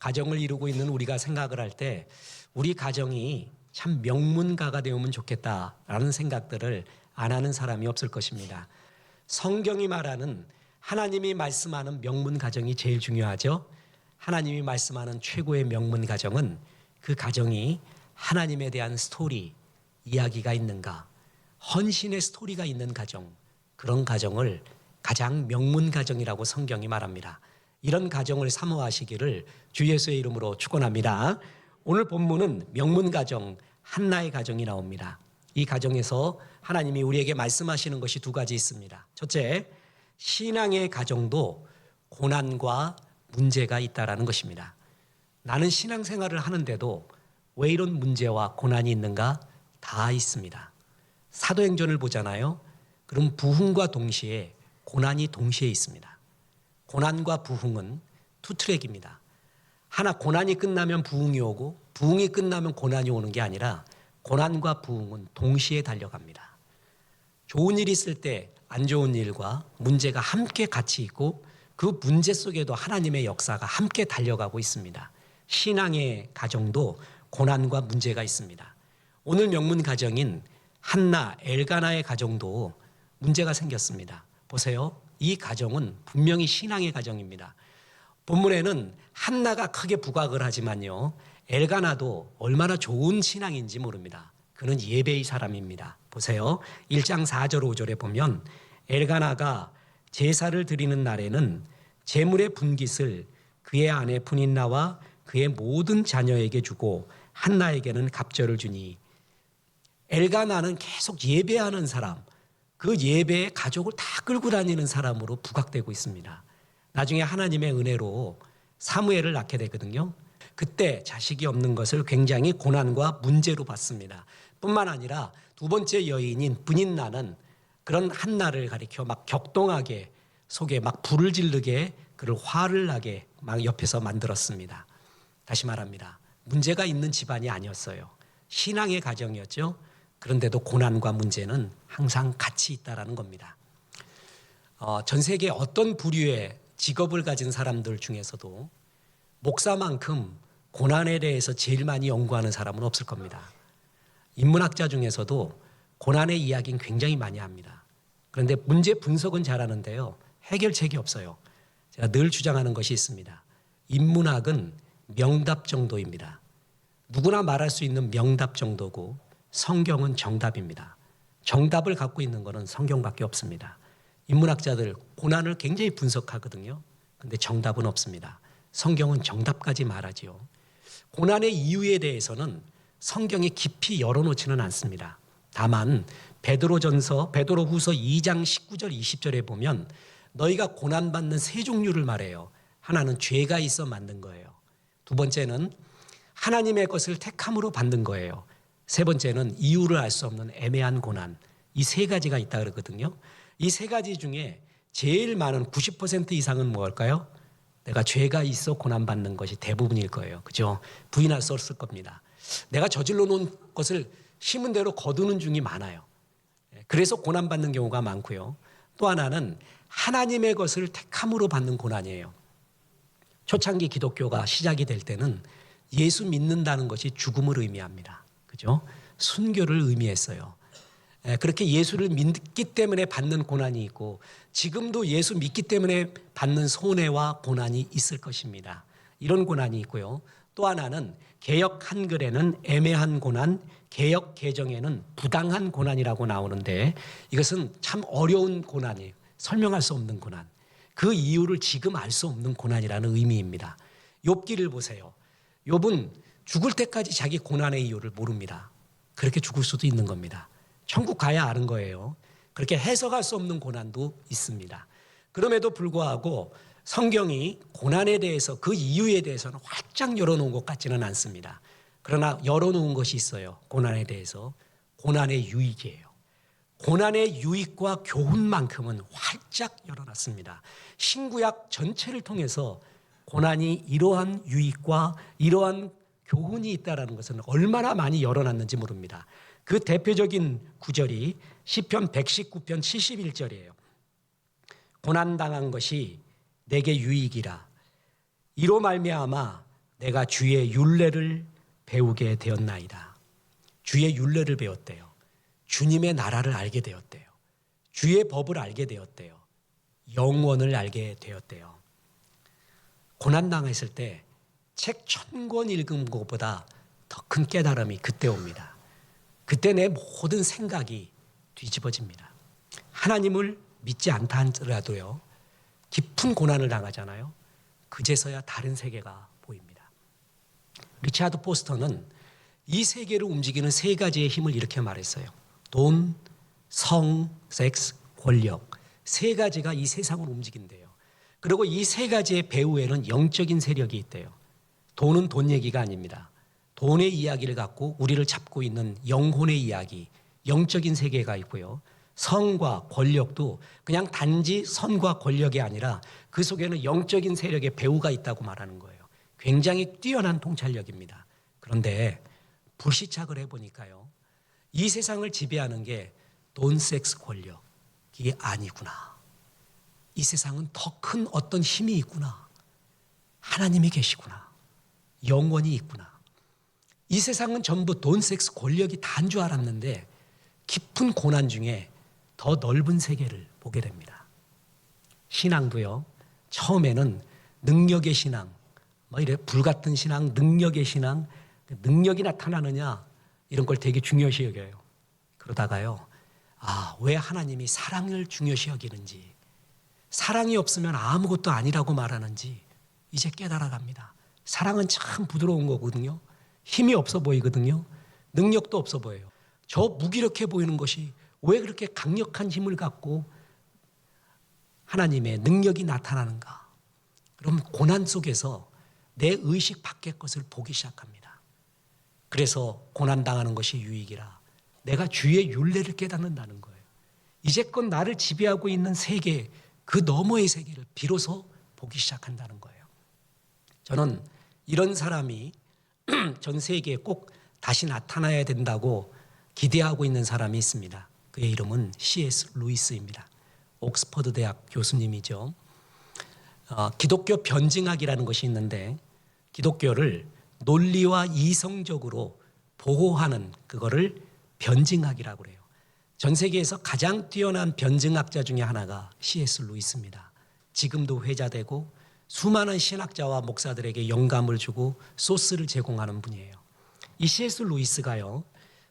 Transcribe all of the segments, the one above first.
가정을 이루고 있는 우리가 생각을 할 때 우리 가정이 참 명문가가 되면 좋겠다라는 생각들을 안 하는 사람이 없을 것입니다. 성경이 말하는 하나님이 말씀하는 명문 가정이 제일 중요하죠. 하나님이 말씀하는 최고의 명문 가정은 그 가정이 하나님에 대한 스토리, 이야기가 있는가, 헌신의 스토리가 있는 가정, 그런 가정을 가장 명문 가정이라고 성경이 말합니다. 이런 가정을 사모하시기를 주 예수의 이름으로 축원합니다. 오늘 본문은 명문 가정, 한나의 가정이 나옵니다. 이 가정에서 하나님이 우리에게 말씀하시는 것이 두 가지 있습니다. 첫째, 신앙의 가정도 고난과 문제가 있다라는 것입니다. 나는 신앙생활을 하는데도 왜 이런 문제와 고난이 있는가? 다 있습니다. 사도행전을 보잖아요. 그럼 부흥과 동시에 고난이 동시에 있습니다. 고난과 부흥은 투 트랙입니다. 하나 고난이 끝나면 부흥이 오고 부흥이 끝나면 고난이 오는 게 아니라 고난과 부흥은 동시에 달려갑니다. 좋은 일이 있을 때 안 좋은 일과 문제가 함께 같이 있고 그 문제 속에도 하나님의 역사가 함께 달려가고 있습니다. 신앙의 가정도 고난과 문제가 있습니다. 오늘 명문 가정인 한나, 엘가나의 가정도 문제가 생겼습니다. 보세요. 이 가정은 분명히 신앙의 가정입니다. 본문에는 한나가 크게 부각을 하지만요, 엘가나도 얼마나 좋은 신앙인지 모릅니다. 그는 예배의 사람입니다. 보세요. 1장 4절 5절에 보면 엘가나가 제사를 드리는 날에는 제물의 분깃을 그의 아내 분인나와 그의 모든 자녀에게 주고 한나에게는 갑절을 주니, 엘가나는 계속 예배하는 사람, 그 예배에 가족을 다 끌고 다니는 사람으로 부각되고 있습니다. 나중에 하나님의 은혜로 사무엘을 낳게 되거든요. 그때 자식이 없는 것을 굉장히 고난과 문제로 봤습니다. 뿐만 아니라 두 번째 여인인 분인나는 그런 한나를 가리켜 막 격동하게 속에 막 불을 지르게 그를 화를 나게 막 옆에서 만들었습니다. 다시 말합니다. 문제가 있는 집안이 아니었어요. 신앙의 가정이었죠. 그런데도 고난과 문제는 항상 같이 있다는 겁니다. 전 세계 어떤 부류의 직업을 가진 사람들 중에서도 목사만큼 고난에 대해서 제일 많이 연구하는 사람은 없을 겁니다. 인문학자 중에서도 고난의 이야기는 굉장히 많이 합니다. 그런데 문제 분석은 잘하는데요, 해결책이 없어요. 제가 늘 주장하는 것이 있습니다. 인문학은 명답 정도입니다. 누구나 말할 수 있는 명답 정도고 성경은 정답입니다. 정답을 갖고 있는 것은 성경밖에 없습니다. 인문학자들 고난을 굉장히 분석하거든요. 그런데 정답은 없습니다. 성경은 정답까지 말하지요. 고난의 이유에 대해서는 성경에 깊이 열어놓지는 않습니다. 다만 베드로후서 2장 19절 20절에 보면 너희가 고난받는 세 종류를 말해요. 하나는 죄가 있어 만든 거예요. 두 번째는 하나님의 것을 택함으로 받는 거예요. 세 번째는 이유를 알 수 없는 애매한 고난. 이 세 가지가 있다 그러거든요. 이 세 가지 중에 제일 많은 90% 이상은 뭘까요? 내가 죄가 있어 고난받는 것이 대부분일 거예요. 그죠? 부인할 수 없을 겁니다. 내가 저질러 놓은 것을 심은 대로 거두는 중이 많아요. 그래서 고난받는 경우가 많고요. 또 하나는 하나님의 것을 택함으로 받는 고난이에요. 초창기 기독교가 시작이 될 때는 예수 믿는다는 것이 죽음을 의미합니다. 그죠? 순교를 의미했어요. 그렇게 예수를 믿기 때문에 받는 고난이 있고 지금도 예수 믿기 때문에 받는 손해와 고난이 있을 것입니다. 이런 고난이 있고요. 또 하나는 개역 한글에는 애매한 고난, 개역 개정에는 부당한 고난이라고 나오는데 이것은 참 어려운 고난이에요. 설명할 수 없는 고난. 그 이유를 지금 알 수 없는 고난이라는 의미입니다. 욥기를 보세요. 욥은 죽을 때까지 자기 고난의 이유를 모릅니다. 그렇게 죽을 수도 있는 겁니다. 천국 가야 아는 거예요. 그렇게 해석할 수 없는 고난도 있습니다. 그럼에도 불구하고 성경이 고난에 대해서 그 이유에 대해서는 활짝 열어놓은 것 같지는 않습니다. 그러나 열어놓은 것이 있어요. 고난에 대해서. 고난의 유익이에요. 고난의 유익과 교훈만큼은 활짝 열어놨습니다. 신구약 전체를 통해서 고난이 이러한 유익과 이러한 교훈이 있다는 것은 얼마나 많이 열어놨는지 모릅니다. 그 대표적인 구절이 시편 119편 71절이에요. 고난당한 것이 내게 유익이라. 이로 말미암아 내가 주의 율례를 배우게 되었나이다. 주의 율례를 배웠대요. 주님의 나라를 알게 되었대요. 주의 법을 알게 되었대요. 영원을 알게 되었대요. 고난당했을 때 책 1000권 읽은 것보다 더 큰 깨달음이 그때 옵니다. 그때 내 모든 생각이 뒤집어집니다. 하나님을 믿지 않다 하더라도요, 깊은 고난을 당하잖아요. 그제서야 다른 세계가 보입니다. 리차드 포스터는 이 세계를 움직이는 세 가지의 힘을 이렇게 말했어요. 돈, 성, 섹스, 권력. 세 가지가 이 세상을 움직인대요. 그리고 이 세 가지의 배후에는 영적인 세력이 있대요. 돈은 돈 얘기가 아닙니다. 돈의 이야기를 갖고 우리를 잡고 있는 영혼의 이야기, 영적인 세계가 있고요. 성과 권력도 그냥 단지 선과 권력이 아니라 그 속에는 영적인 세력의 배후가 있다고 말하는 거예요. 굉장히 뛰어난 통찰력입니다. 그런데 불시착을 해보니까요, 이 세상을 지배하는 게 돈, 섹스, 권력이 아니구나. 이 세상은 더 큰 어떤 힘이 있구나. 하나님이 계시구나. 영원히 있구나. 이 세상은 전부 돈, 섹스, 권력이 다인 줄 알았는데 깊은 고난 중에 더 넓은 세계를 보게 됩니다. 신앙도요, 처음에는 능력의 신앙, 이래 불같은 신앙, 능력의 신앙, 능력이 나타나느냐 이런 걸 되게 중요시 여겨요. 그러다가요, 왜 하나님이 사랑을 중요시 여기는지, 사랑이 없으면 아무것도 아니라고 말하는지 이제 깨달아갑니다. 사랑은 참 부드러운 거거든요. 힘이 없어 보이거든요. 능력도 없어 보여요. 저 무기력해 보이는 것이 왜 그렇게 강력한 힘을 갖고 하나님의 능력이 나타나는가? 그럼 고난 속에서 내 의식 밖의 것을 보기 시작합니다. 그래서 고난당하는 것이 유익이라 내가 주의 율례를 깨닫는다는 거예요. 이제껏 나를 지배하고 있는 세계, 그 너머의 세계를 비로소 보기 시작한다는 거예요. 저는 이런 사람이 전 세계에 꼭 다시 나타나야 된다고 기대하고 있는 사람이 있습니다. 그의 이름은 C.S. 루이스입니다. 옥스퍼드 대학 교수님이죠. 기독교 변증학이라는 것이 있는데 기독교를 논리와 이성적으로 보호하는 그거를 변증학이라고 그래요. 전 세계에서 가장 뛰어난 변증학자 중에 하나가 C.S. 루이스입니다. 지금도 회자되고 수많은 신학자와 목사들에게 영감을 주고 소스를 제공하는 분이에요. 이 C.S. 루이스가요,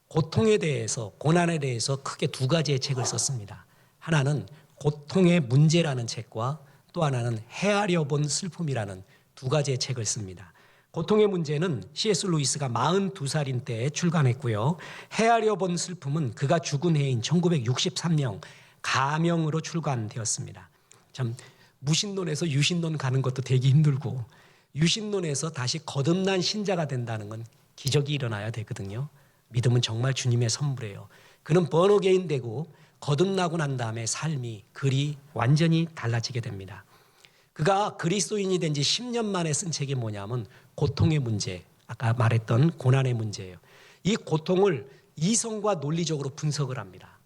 고통에 대해서, 고난에 대해서 크게 두 가지의 책을 썼습니다. 하나는 고통의 문제라는 책과 또 하나는 헤아려 본 슬픔이라는 두 가지의 책을 씁니다. 고통의 문제는 C.S. 루이스가 42살인 때에 출간했고요. 헤아려 본 슬픔은 그가 죽은 해인 1963년 가명으로 출간되었습니다. 참 무신론에서 유신론 가는 것도 되게 힘들고 유신론에서 다시 거듭난 신자가 된다는 건 기적이 일어나야 되거든요. 믿음은 정말 주님의 선물이에요. 그는 번어게인 되고 거듭나고 난 다음에 삶이 글이 완전히 달라지게 됩니다. 그가 그리스도인이 된 지 10년 만에 쓴 책이 뭐냐면 고통의 문제, 아까 말했던 고난의 문제예요. 이 고통을 이성과 논리적으로 분석을 합니다.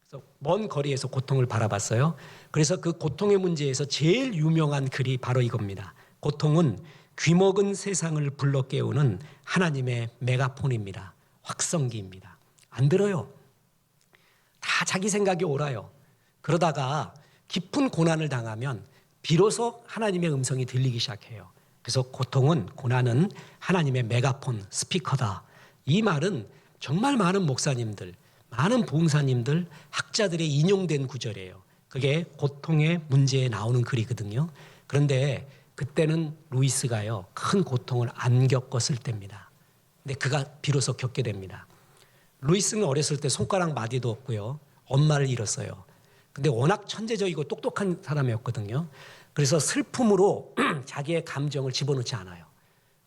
그래서 먼 거리에서 고통을 바라봤어요. 그래서 그 고통의 문제에서 제일 유명한 글이 바로 이겁니다. 고통은 귀먹은 세상을 불러 깨우는 하나님의 메가폰입니다. 확성기입니다. 안 들어요. 다 자기 생각이 옳아요. 그러다가 깊은 고난을 당하면 비로소 하나님의 음성이 들리기 시작해요. 그래서 고통은, 고난은 하나님의 메가폰, 스피커다. 이 말은 정말 많은 목사님들, 많은 부흥사님들, 학자들의 인용된 구절이에요. 그게 고통의 문제에 나오는 글이거든요. 그런데 그때는 루이스가요, 큰 고통을 안 겪었을 때입니다. 근데 그가 비로소 겪게 됩니다. 루이스는 어렸을 때 손가락 마디도 없고요, 엄마를 잃었어요. 근데 워낙 천재적이고 똑똑한 사람이었거든요. 그래서 슬픔으로 자기의 감정을 집어넣지 않아요.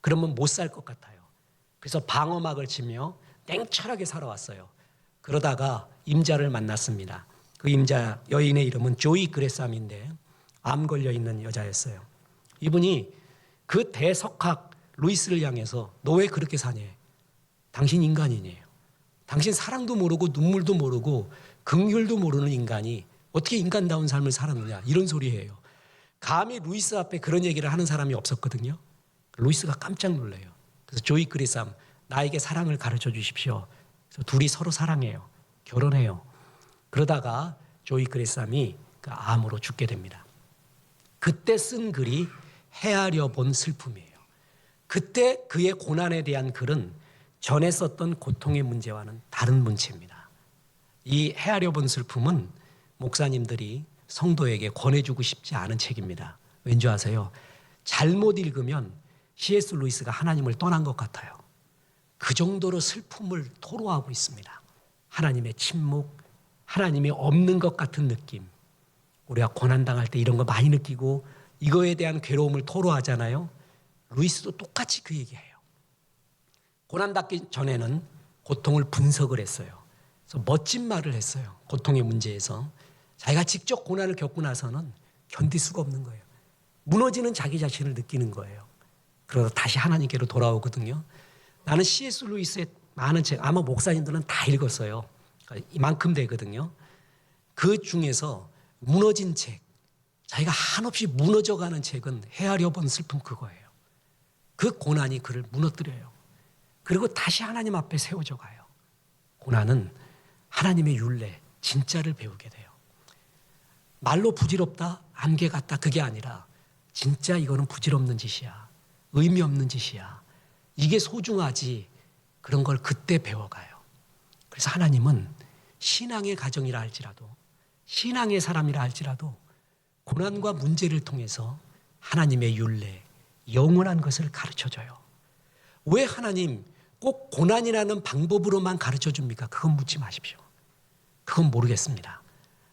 그러면 못 살 것 같아요. 그래서 방어막을 치며 냉철하게 살아왔어요. 그러다가 임자를 만났습니다. 그 임자 여인의 이름은 조이 그레삼인데 암 걸려 있는 여자였어요. 이분이 그 대석학 루이스를 향해서 너 왜 그렇게 사냐? 당신 인간이네요. 당신 사랑도 모르고 눈물도 모르고 긍휼도 모르는 인간이 어떻게 인간다운 삶을 살았느냐, 이런 소리예요. 감히 루이스 앞에 그런 얘기를 하는 사람이 없었거든요. 루이스가 깜짝 놀라요. 그래서 조이 그리삼, 나에게 사랑을 가르쳐 주십시오. 그래서 둘이 서로 사랑해요. 결혼해요. 그러다가 조이 그리삼이 그 암으로 죽게 됩니다. 그때 쓴 글이 헤아려 본 슬픔이에요. 그때 그의 고난에 대한 글은 전에 썼던 고통의 문제와는 다른 문체입니다. 이 헤아려 본 슬픔은 목사님들이 성도에게 권해주고 싶지 않은 책입니다. 왠지 아세요? 잘못 읽으면 C.S. 루이스가 하나님을 떠난 것 같아요. 그 정도로 슬픔을 토로하고 있습니다. 하나님의 침묵, 하나님이 없는 것 같은 느낌. 우리가 고난당할 때 이런 거 많이 느끼고 이거에 대한 괴로움을 토로하잖아요. 루이스도 똑같이 그 얘기해요. 고난받기 전에는 고통을 분석을 했어요. 그래서 멋진 말을 했어요. 고통의 문제에서. 자기가 직접 고난을 겪고 나서는 견딜 수가 없는 거예요. 무너지는 자기 자신을 느끼는 거예요. 그러다 다시 하나님께로 돌아오거든요. 나는 C.S. 루이스의 많은 책, 아마 목사님들은 다 읽었어요. 그러니까 이만큼 되거든요. 그 중에서 무너진 책, 자기가 한없이 무너져가는 책은 헤아려 본 슬픔 그거예요. 그 고난이 그를 무너뜨려요. 그리고 다시 하나님 앞에 세워져 가요. 고난은 하나님의 율례, 진짜를 배우게 돼요. 말로 부질없다, 안개 같다 그게 아니라 진짜 이거는 부질없는 짓이야. 의미 없는 짓이야. 이게 소중하지. 그런 걸 그때 배워가요. 그래서 하나님은 신앙의 가정이라 할지라도 신앙의 사람이라 할지라도 고난과 문제를 통해서 하나님의 율례, 영원한 것을 가르쳐줘요. 왜 하나님 꼭 고난이라는 방법으로만 가르쳐줍니까? 그건 묻지 마십시오. 그건 모르겠습니다.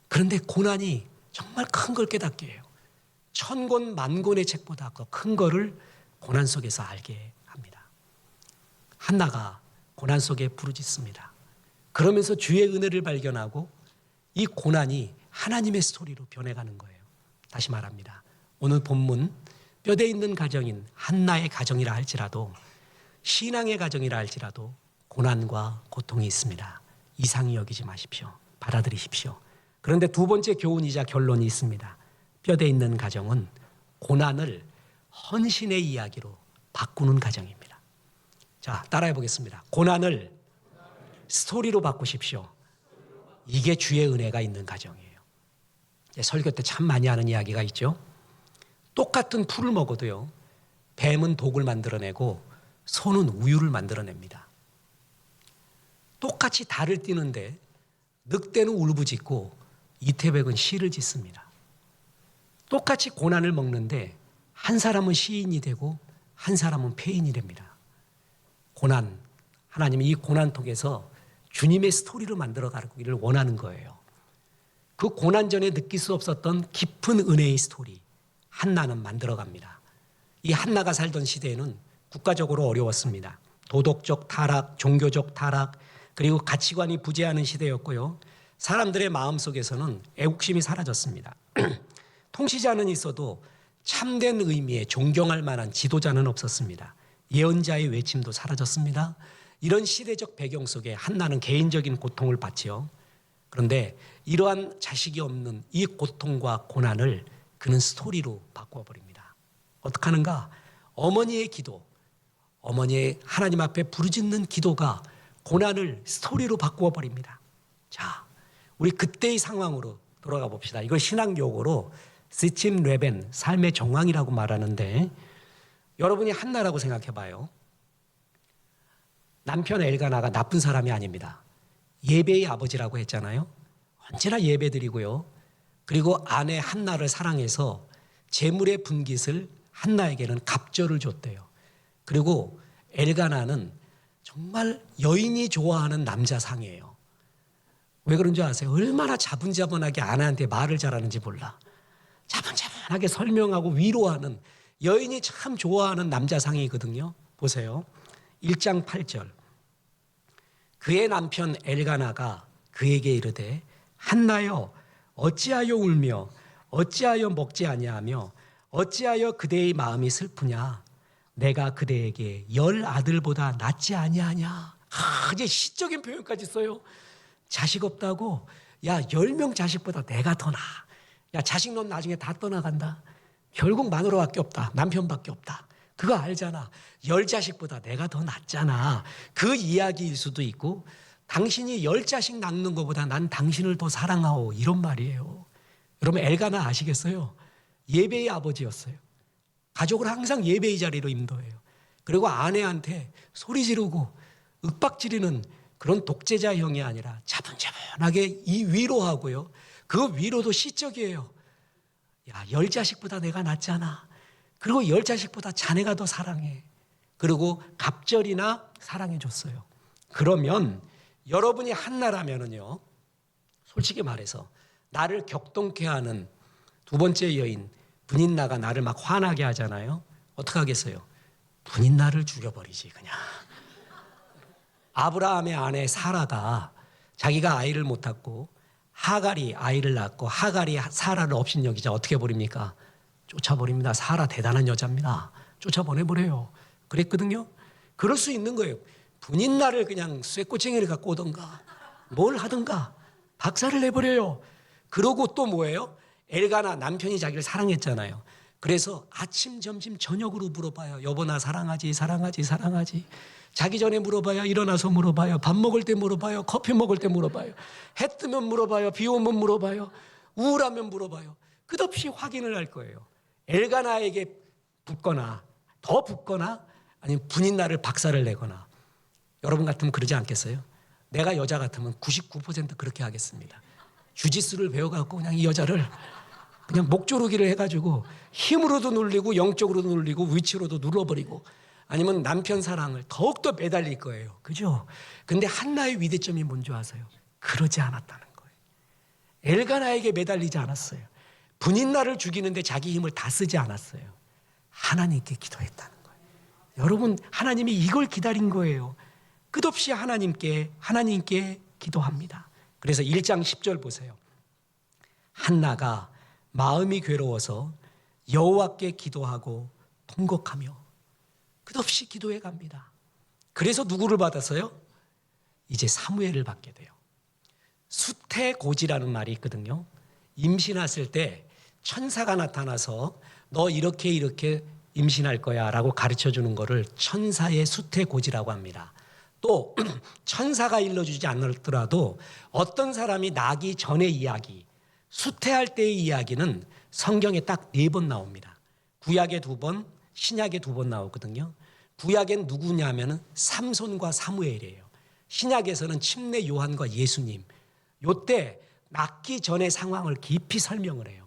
그런데 고난이 정말 큰 걸 깨닫게 해요. 1000권 만권의 책보다 더 큰 거를 고난 속에서 알게 합니다. 한나가 고난 속에 부르짖습니다. 그러면서 주의 은혜를 발견하고 이 고난이 하나님의 스토리로 변해가는 거예요. 다시 말합니다. 오늘 본문 뼈대 있는 가정인 한나의 가정이라 할지라도 신앙의 가정이라 할지라도 고난과 고통이 있습니다. 이상히 여기지 마십시오. 받아들이십시오. 그런데 두 번째 교훈이자 결론이 있습니다. 뼈대 있는 가정은 고난을 헌신의 이야기로 바꾸는 가정입니다. 자, 따라해 보겠습니다. 고난을 스토리로 바꾸십시오. 이게 주의 은혜가 있는 가정이에요. 설교 때 참 많이 하는 이야기가 있죠. 똑같은 풀을 먹어도요. 뱀은 독을 만들어내고 소는 우유를 만들어냅니다. 똑같이 달을 띠는데 늑대는 울부짖고 이태백은 시를 짓습니다. 똑같이 고난을 먹는데 한 사람은 시인이 되고 한 사람은 폐인이 됩니다. 고난, 하나님이 이 고난 통해서 주님의 스토리를 만들어가기를 원하는 거예요. 그 고난 전에 느낄 수 없었던 깊은 은혜의 스토리, 한나는 만들어갑니다. 이 한나가 살던 시대에는 국가적으로 어려웠습니다. 도덕적 타락, 종교적 타락, 그리고 가치관이 부재하는 시대였고요. 사람들의 마음속에서는 애국심이 사라졌습니다. 통치자는 있어도 참된 의미의 존경할 만한 지도자는 없었습니다. 예언자의 외침도 사라졌습니다. 이런 시대적 배경 속에 한나는 개인적인 고통을 받지요. 그런데 이러한 자식이 없는 이 고통과 고난을 그는 스토리로 바꿔버립니다. 어떻게 하는가? 어머니의 기도, 어머니의 하나님 앞에 부르짖는 기도가 고난을 스토리로 바꾸어 버립니다. 자, 우리 그때의 상황으로 돌아가 봅시다. 이걸 신학 용어로 시침 레벤, 삶의 정황이라고 말하는데 여러분이 한나라고 생각해 봐요. 남편 엘가나가 나쁜 사람이 아닙니다. 예배의 아버지라고 했잖아요. 언제나 예배 드리고요. 그리고 아내 한나를 사랑해서 재물의 분깃을 한나에게는 갑절을 줬대요. 그리고 엘가나는 정말 여인이 좋아하는 남자상이에요. 왜 그런 줄 아세요? 얼마나 자분자분하게 아내한테 말을 잘하는지 몰라. 자분자분하게 설명하고 위로하는 여인이 참 좋아하는 남자상이거든요. 보세요. 1장 8절. 그의 남편 엘가나가 그에게 이르되 한나여 어찌하여 울며 어찌하여 먹지 아니하며 어찌하여 그대의 마음이 슬프냐. 내가 그대에게 10 아들보다 낫지 아니하냐. 이제 시적인 표현까지 써요. 자식 없다고? 야, 10명 자식보다 내가 더 나아. 야, 자식 넌 나중에 다 떠나간다. 결국 마누라밖에 없다. 남편밖에 없다. 그거 알잖아. 10자식보다 내가 더 낫잖아. 그 이야기일 수도 있고 당신이 10자식 낳는 것보다 난 당신을 더 사랑하오 이런 말이에요. 여러분 엘가나 아시겠어요? 예배의 아버지였어요. 가족을 항상 예배의 자리로 인도해요. 그리고 아내한테 소리 지르고 윽박지르는 그런 독재자형이 아니라 차분차분하게 이 위로하고요. 그 위로도 시적이에요. 야, 10자식보다 내가 낫잖아. 그리고 10자식보다 자네가 더 사랑해. 그리고 갑절이나 사랑해 줬어요. 그러면 여러분이 한나라면은요, 솔직히 말해서 나를 격동케 하는 두 번째 여인 분인나가 나를 막 화나게 하잖아요. 어떻게 하겠어요? 분인나를 죽여버리지 그냥. 아브라함의 아내 사라가 자기가 아이를 못 낳고 하갈이 아이를 낳고 하갈이 사라를 업신여기자 어떻게 버립니까? 쫓아버립니다. 사라 대단한 여자입니다. 쫓아보내버려요. 그랬거든요. 그럴 수 있는 거예요. 분인나를 그냥 쇠꼬챙이를 갖고 오던가 뭘 하던가 박살을 내버려요. 그러고 또 뭐예요? 엘가나 남편이 자기를 사랑했잖아요. 그래서 아침, 점심, 저녁으로 물어봐요. 여보 나 사랑하지, 사랑하지, 사랑하지. 자기 전에 물어봐요. 일어나서 물어봐요. 밥 먹을 때 물어봐요. 커피 먹을 때 물어봐요. 해 뜨면 물어봐요. 비 오면 물어봐요. 우울하면 물어봐요. 끝없이 확인을 할 거예요. 엘가나에게 붙거나 더 붙거나 아니면 분인나를 박살을 내거나. 여러분 같으면 그러지 않겠어요? 내가 여자 같으면 99% 그렇게 하겠습니다. 주짓수를 배워갖고 그냥 이 여자를 그냥 목조르기를 해가지고 힘으로도 눌리고 영적으로도 눌리고 위치로도 눌러버리고 아니면 남편 사랑을 더욱더 매달릴 거예요. 그죠? 근데 한나의 위대점이 뭔지 아세요? 그러지 않았다는 거예요. 엘가나에게 매달리지 않았어요. 분인나를 죽이는데 자기 힘을 다 쓰지 않았어요. 하나님께 기도했다는 거예요. 여러분 하나님이 이걸 기다린 거예요. 끝없이 하나님께 기도합니다. 그래서 1장 10절 보세요. 한나가 마음이 괴로워서 여호와께 기도하고 통곡하며 끝없이 기도해 갑니다. 그래서 누구를 받았어요? 이제 사무엘을 받게 돼요. 수태고지라는 말이 있거든요. 임신했을 때 천사가 나타나서 너 이렇게 임신할 거야 라고 가르쳐 주는 거를 천사의 수태고지라고 합니다. 또 천사가 일러주지 않더라도 어떤 사람이 나기 전의 이야기, 수태할 때의 이야기는 성경에 딱 4번 나옵니다. 구약에 2번, 신약에 2번 나오거든요. 구약엔 누구냐면은 삼손과 사무엘이에요. 신약에서는 침례 요한과 예수님. 요때 낳기 전의 상황을 깊이 설명을 해요.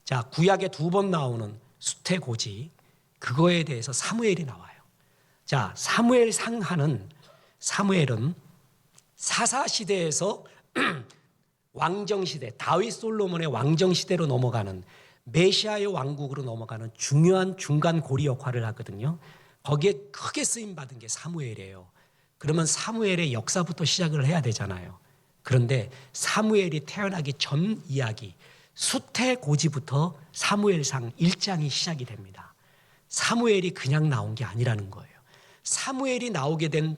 자, 구약에 2번 나오는 수태고지, 그거에 대해서 사무엘이 나와요. 자, 사무엘 상하는 사무엘은 사사시대에서 왕정시대, 다윗 솔로몬의 왕정시대로 넘어가는 메시아의 왕국으로 넘어가는 중요한 중간 고리 역할을 하거든요. 거기에 크게 쓰임받은 게 사무엘이에요. 그러면 사무엘의 역사부터 시작을 해야 되잖아요. 그런데 사무엘이 태어나기 전 이야기, 수태고지부터 사무엘상 1장이 시작이 됩니다. 사무엘이 그냥 나온 게 아니라는 거예요. 사무엘이 나오게 된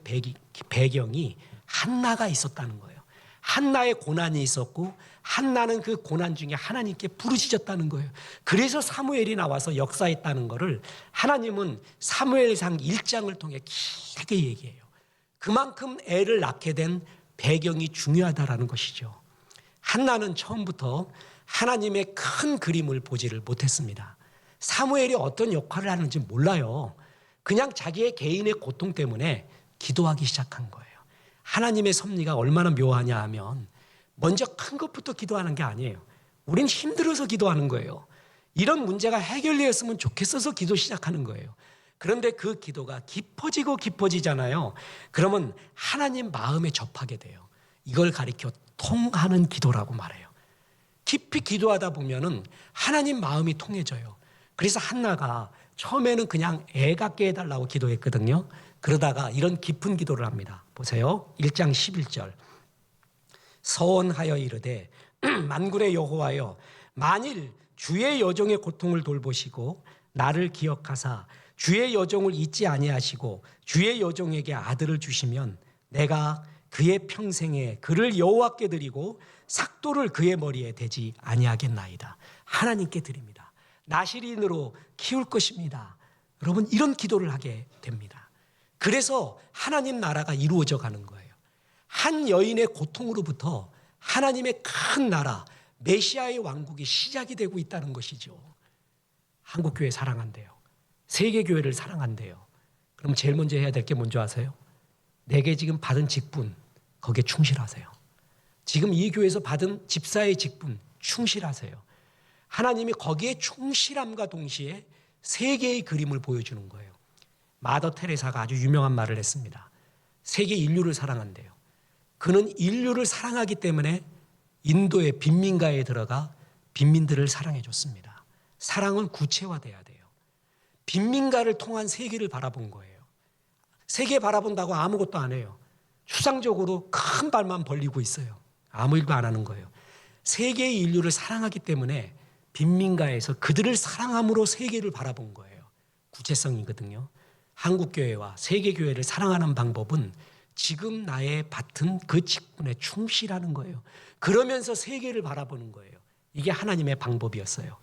배경이 한나가 있었다는 거예요. 한나의 고난이 있었고 한나는 그 고난 중에 하나님께 부르짖었다는 거예요. 그래서 사무엘이 나와서 역사했다는 것을 하나님은 사무엘상 1장을 통해 길게 얘기해요. 그만큼 애를 낳게 된 배경이 중요하다라는 것이죠. 한나는 처음부터 하나님의 큰 그림을 보지를 못했습니다. 사무엘이 어떤 역할을 하는지 몰라요. 그냥 자기의 개인의 고통 때문에 기도하기 시작한 거예요. 하나님의 섭리가 얼마나 묘하냐 하면 먼저 큰 것부터 기도하는 게 아니에요. 우린 힘들어서 기도하는 거예요. 이런 문제가 해결되었으면 좋겠어서 기도 시작하는 거예요. 그런데 그 기도가 깊어지고 깊어지잖아요. 그러면 하나님 마음에 접하게 돼요. 이걸 가리켜 통하는 기도라고 말해요. 깊이 기도하다 보면은 하나님 마음이 통해져요. 그래서 한나가 처음에는 그냥 애 갖게 해달라고 기도했거든요. 그러다가 이런 깊은 기도를 합니다. 보세요. 1장 11절. 서원하여 이르되 만군의 여호와여 만일 주의 여종의 고통을 돌보시고 나를 기억하사 주의 여종을 잊지 아니하시고 주의 여종에게 아들을 주시면 내가 그의 평생에 그를 여호와께 드리고 삭도를 그의 머리에 대지 아니하겠나이다. 하나님께 드립니다. 나실인으로 키울 것입니다. 여러분 이런 기도를 하게 됩니다. 그래서 하나님 나라가 이루어져 가는 거예요. 한 여인의 고통으로부터 하나님의 큰 나라 메시아의 왕국이 시작이 되고 있다는 것이죠. 한국교회 사랑한대요. 세계교회를 사랑한대요. 그럼 제일 먼저 해야 될 게 뭔지 아세요? 내게 지금 받은 직분 거기에 충실하세요. 지금 이 교회에서 받은 집사의 직분 충실하세요. 하나님이 거기에 충실함과 동시에 세계의 그림을 보여주는 거예요. 마더 테레사가 아주 유명한 말을 했습니다. 세계 인류를 사랑한대요. 그는 인류를 사랑하기 때문에 인도의 빈민가에 들어가 빈민들을 사랑해 줬습니다. 사랑은 구체화돼야 돼요. 빈민가를 통한 세계를 바라본 거예요. 세계 바라본다고 아무것도 안 해요. 추상적으로 큰 발만 벌리고 있어요. 아무 일도 안 하는 거예요. 세계의 인류를 사랑하기 때문에 빈민가에서 그들을 사랑함으로 세계를 바라본 거예요. 구체성이거든요. 한국교회와 세계교회를 사랑하는 방법은 지금 나의 받은 그 직분에 충실하는 거예요. 그러면서 세계를 바라보는 거예요. 이게 하나님의 방법이었어요.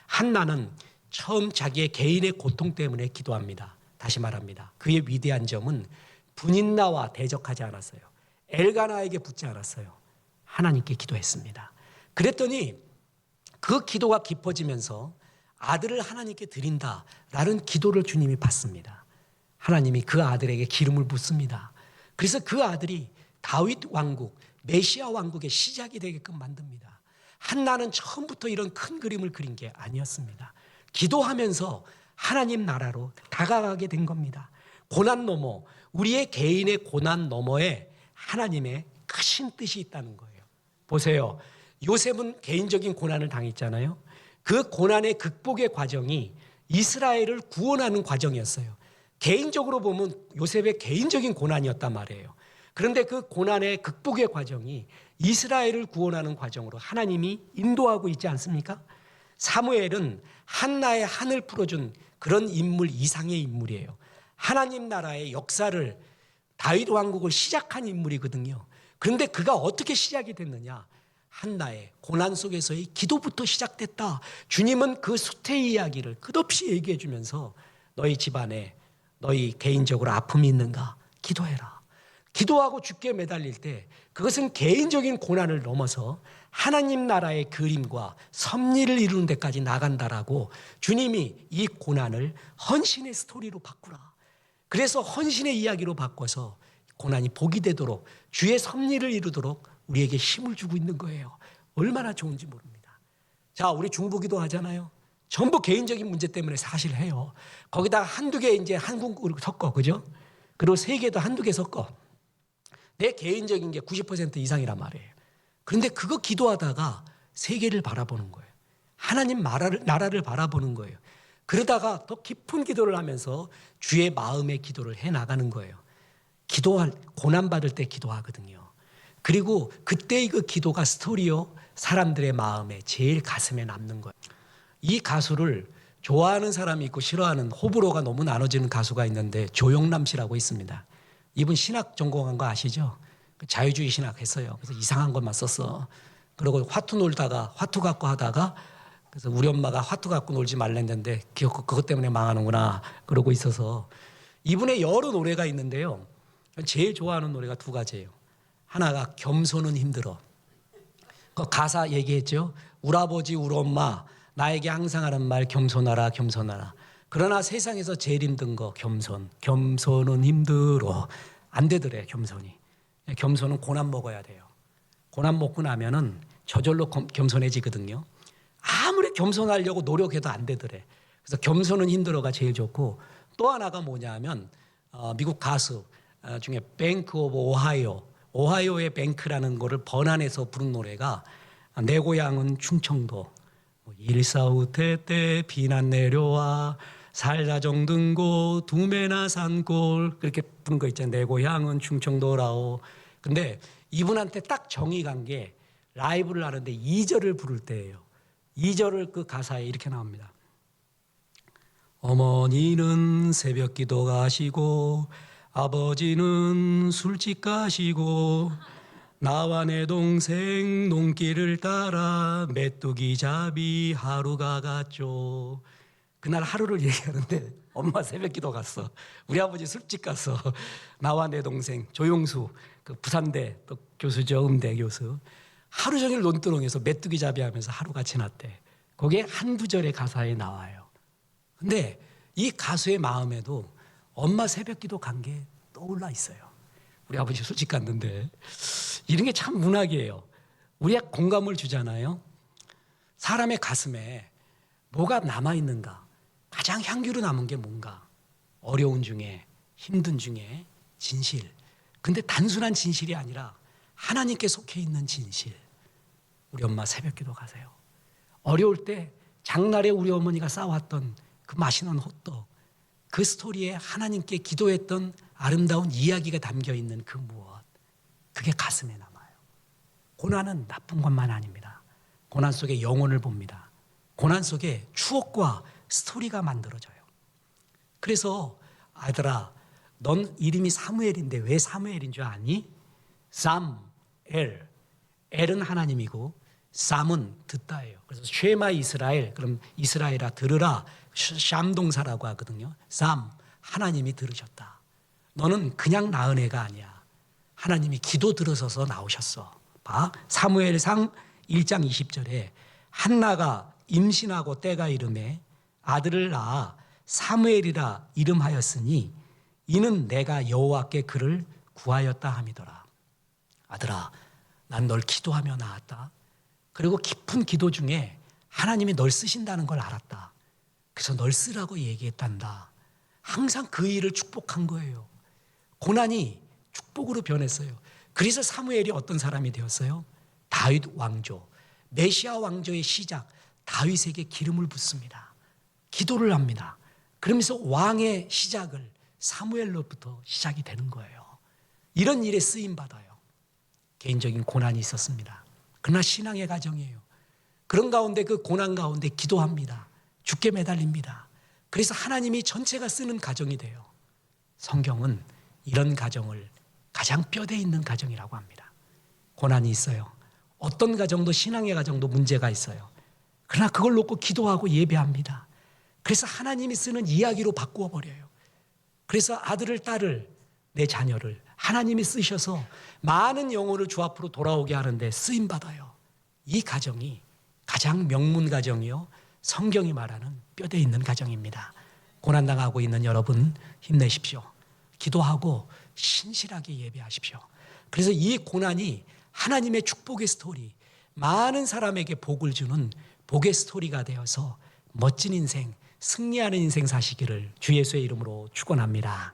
한나는 처음 자기의 개인의 고통 때문에 기도합니다. 다시 말합니다. 그의 위대한 점은 분인나와 대적하지 않았어요. 엘가나에게 붙지 않았어요. 하나님께 기도했습니다. 그랬더니 그 기도가 깊어지면서 아들을 하나님께 드린다라는 기도를 주님이 받습니다. 하나님이 그 아들에게 기름을 붓습니다. 그래서 그 아들이 다윗 왕국, 메시아 왕국의 시작이 되게끔 만듭니다. 한나는 처음부터 이런 큰 그림을 그린 게 아니었습니다. 기도하면서 하나님 나라로 다가가게 된 겁니다. 고난 너머, 우리의 개인의 고난 너머에 하나님의 크신 뜻이 있다는 거예요. 보세요. 요셉은 개인적인 고난을 당했잖아요. 그 고난의 극복의 과정이 이스라엘을 구원하는 과정이었어요. 개인적으로 보면 요셉의 개인적인 고난이었단 말이에요. 그런데 그 고난의 극복의 과정이 이스라엘을 구원하는 과정으로 하나님이 인도하고 있지 않습니까? 사무엘은 한나의 한을 풀어준 그런 인물 이상의 인물이에요. 하나님 나라의 역사를 다윗 왕국을 시작한 인물이거든요. 그런데 그가 어떻게 시작이 됐느냐? 한나의 고난 속에서의 기도부터 시작됐다. 주님은 그 수태의 이야기를 끝없이 얘기해 주면서 너희 집안에 너희 개인적으로 아픔이 있는가? 기도해라. 기도하고 죽게 매달릴 때 그것은 개인적인 고난을 넘어서 하나님 나라의 그림과 섭리를 이루는 데까지 나간다라고 주님이 이 고난을 헌신의 스토리로 바꾸라. 그래서 헌신의 이야기로 바꿔서 고난이 복이 되도록 주의 섭리를 이루도록 우리에게 힘을 주고 있는 거예요. 얼마나 좋은지 모릅니다. 자, 우리 중보기도 하잖아요. 전부 개인적인 문제 때문에 사실 해요. 거기다가 한두 개 이제 한국으로 섞어, 그죠? 그리고 세계도 한두 개 섞어. 내 개인적인 게 90% 이상이란 말이에요. 그런데 그거 기도하다가 세계를 바라보는 거예요. 하나님 나라를 바라보는 거예요. 그러다가 더 깊은 기도를 하면서 주의 마음의 기도를 해나가는 거예요. 고난받을 때 기도하거든요. 그리고 그때의 그 기도가 스토리요, 사람들의 마음에 제일 가슴에 남는 거예요. 이 가수를 좋아하는 사람이 있고 싫어하는, 호불호가 너무 나눠지는 가수가 있는데 조용남 씨라고 있습니다. 이분 신학 전공한 거 아시죠? 자유주의 신학 했어요. 그래서 이상한 것만 썼어. 그리고 화투 놀다가 화투 갖고 하다가 그래서 우리 엄마가 화투 갖고 놀지 말랬는데 그것 때문에 망하는구나 그러고 있어서 이분의 여러 노래가 있는데요. 제일 좋아하는 노래가 두 가지예요. 하나가 겸손은 힘들어. 그 가사 얘기했죠. 우리 아버지 우리 엄마 나에게 항상 하는 말 겸손하라 겸손하라. 그러나 세상에서 제일 힘든 거 겸손은 힘들어. 안 되더래 겸손이. 겸손은 고난 먹어야 돼요. 고난 먹고 나면은 저절로 겸손해지거든요. 아무리 겸손하려고 노력해도 안 되더래. 그래서 겸손은 힘들어가 제일 좋고 또 하나가 뭐냐면 미국 가수 중에 뱅크 오브 오하이오의 뱅크라는 거를 번안해서 부른 노래가 내 고향은 충청도 일사후퇴 때 비난 내려와 살다 정든 곳 두메나 산골 그렇게 부른 거 있잖아요. 내 고향은 충청도라오. 근데 이분한테 딱 정이 간 게 라이브를 하는데 2절을 부를 때예요. 2절을 그 가사에 이렇게 나옵니다. 어머니는 새벽 기도 가시고 아버지는 술집 가시고 나와 내 동생 농길을 따라 메뚜기 잡이 하루가 갔죠. 그날 하루를 얘기하는데 엄마 새벽기도 갔어. 우리 아버지 술집 갔어. 나와 내 동생 조용수, 그 부산대 또 교수죠, 음대 교수. 하루 종일 논두렁에서 메뚜기 잡이하면서 하루가 지났대. 그게 한두 절의 가사에 나와요. 근데 이 가수의 마음에도 엄마 새벽기도 간 게 떠올라 있어요. 우리 아버지 술집 갔는데 이런 게 참 문학이에요. 우리가 공감을 주잖아요. 사람의 가슴에 뭐가 남아있는가? 가장 향기로 남은 게 뭔가? 어려운 중에, 힘든 중에 진실. 근데 단순한 진실이 아니라 하나님께 속해 있는 진실. 우리 엄마 새벽기도 가세요. 어려울 때 장날에 우리 어머니가 싸왔던 그 맛있는 호떡, 그 스토리에 하나님께 기도했던 아름다운 이야기가 담겨있는 그 무엇, 그게 가슴에 남아요. 고난은 나쁜 것만 아닙니다. 고난 속에 영혼을 봅니다. 고난 속에 추억과 스토리가 만들어져요. 그래서 아들아, 넌 이름이 사무엘인데 왜 사무엘인 줄 아니? 쌈엘, 엘은 하나님이고 쌈은 듣다예요. 그래서 쉐마 이스라엘, 그럼 이스라엘아 들으라, 샴 동사라고 하거든요. 쌈, 하나님이 들으셨다. 너는 그냥 낳은 애가 아니야. 하나님이 기도 들으셔서 나오셨어. 봐, 사무엘상 1장 20절에 한나가 임신하고 때가 이름에 아들을 낳아 사무엘이라 이름하였으니 이는 내가 여호와께 그를 구하였다 함이더라. 아들아, 난 널 기도하며 낳았다. 그리고 깊은 기도 중에 하나님이 널 쓰신다는 걸 알았다. 그래서 널 쓰라고 얘기했단다. 항상 그 일을 축복한 거예요. 고난이 축복으로 변했어요. 그래서 사무엘이 어떤 사람이 되었어요? 다윗 왕조, 메시아 왕조의 시작, 다윗에게 기름을 붓습니다. 기도를 합니다. 그러면서 왕의 시작을 사무엘로부터 시작이 되는 거예요. 이런 일에 쓰임받아요. 개인적인 고난이 있었습니다. 그러나 신앙의 가정이에요. 그런 가운데 그 고난 가운데 기도합니다. 죽게 매달립니다. 그래서 하나님이 전체가 쓰는 가정이 돼요. 성경은 이런 가정을 가장 뼈대 있는 가정이라고 합니다. 고난이 있어요. 어떤 가정도 신앙의 가정도 문제가 있어요. 그러나 그걸 놓고 기도하고 예배합니다. 그래서 하나님이 쓰는 이야기로 바꾸어 버려요. 그래서 아들을, 딸을, 내 자녀를 하나님이 쓰셔서 많은 영혼을 주 앞으로 돌아오게 하는데 쓰임받아요. 이 가정이 가장 명문 가정이요, 성경이 말하는 뼈대 있는 가정입니다. 고난당하고 있는 여러분 힘내십시오. 기도하고 신실하게 예배하십시오. 그래서 이 고난이 하나님의 축복의 스토리, 많은 사람에게 복을 주는 복의 스토리가 되어서 멋진 인생, 승리하는 인생 사시기를 주 예수의 이름으로 축원합니다.